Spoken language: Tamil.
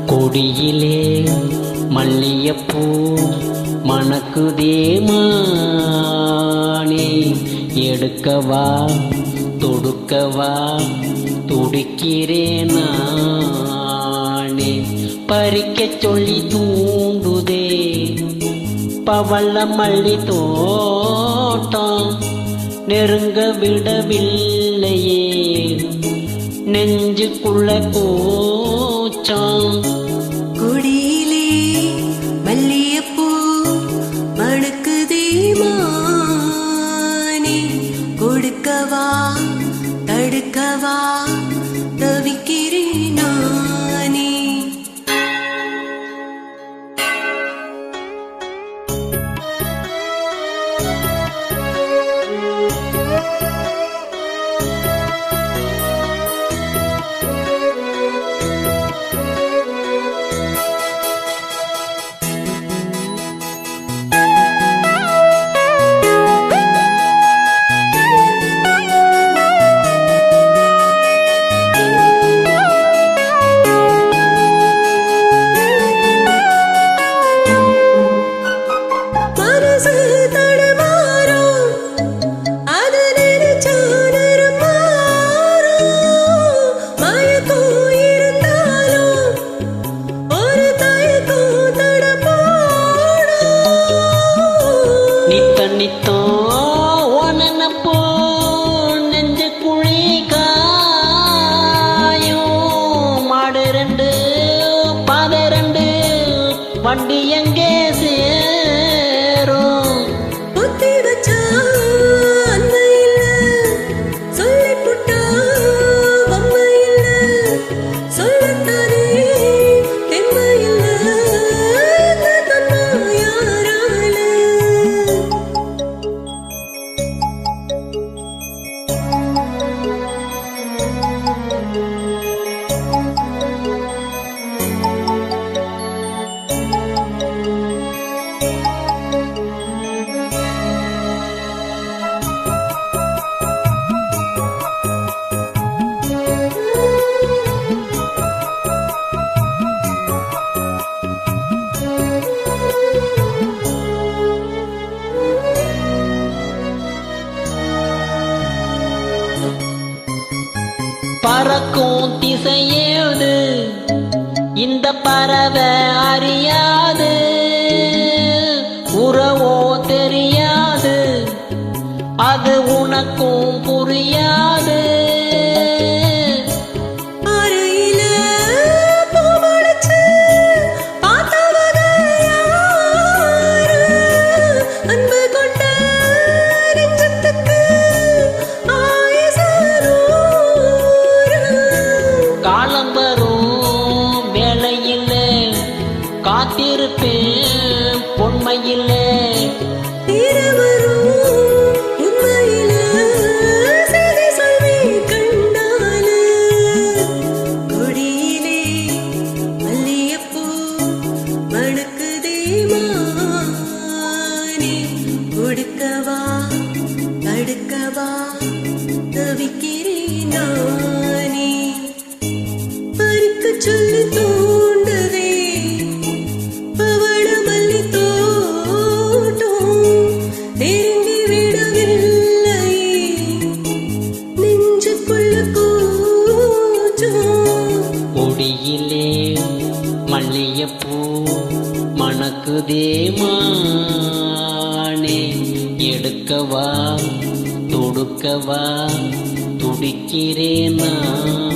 கொடியிலே மல்லியப்பூ மணக்குதே மானே, எடுக்கவா தொடுக்கவா துடிக்கிறேன் நானே. பறிக்கச் சொல்லி தூண்டுதே பவள மல்லி தோட்டம், நெருங்க விடவில்லையே நெஞ்சுக்குள்ள கூச்சம். கொடியிலே மல்லியப்பூ மணக்குதே மானே, கொடுக்கவா தடுக்கவா தவிக்கிறேன் நானே. வண்டி எங்கே சேரும்? புத்தி வச்சா அன்ன இல்ல, சொல்லி புட்டா வம்ம இல்ல, சொல்லத்தானே தெம்ம இல்ல, தன்னா யாரால? பறக்கும் திசையேது இந்த பறவை அறியாது, உறவோ தெரியாது அது உனக்கும் புரியாது. காத்திருப்பேன் பொன்மையிலே, உண்மையில சரி சொல்வி கண்டான. கொடியிலே மல்லியப்பூ மணக்குதே மானே, கொடுக்கவா தடுக்கவா தவிக்கிறேன் நானே. பறிக்கச் சொல்லி தூண்டுதே பவள மல்லி தோட்டம், நெருங்கி விடவில்லை நெஞ்சுக்குள்ள கூச்சம். கொடியிலே மல்லியப்பூ மணக்குதே மானே, எடுக்கவா தொடுக்கவா துடிக்கிறேன் நான்.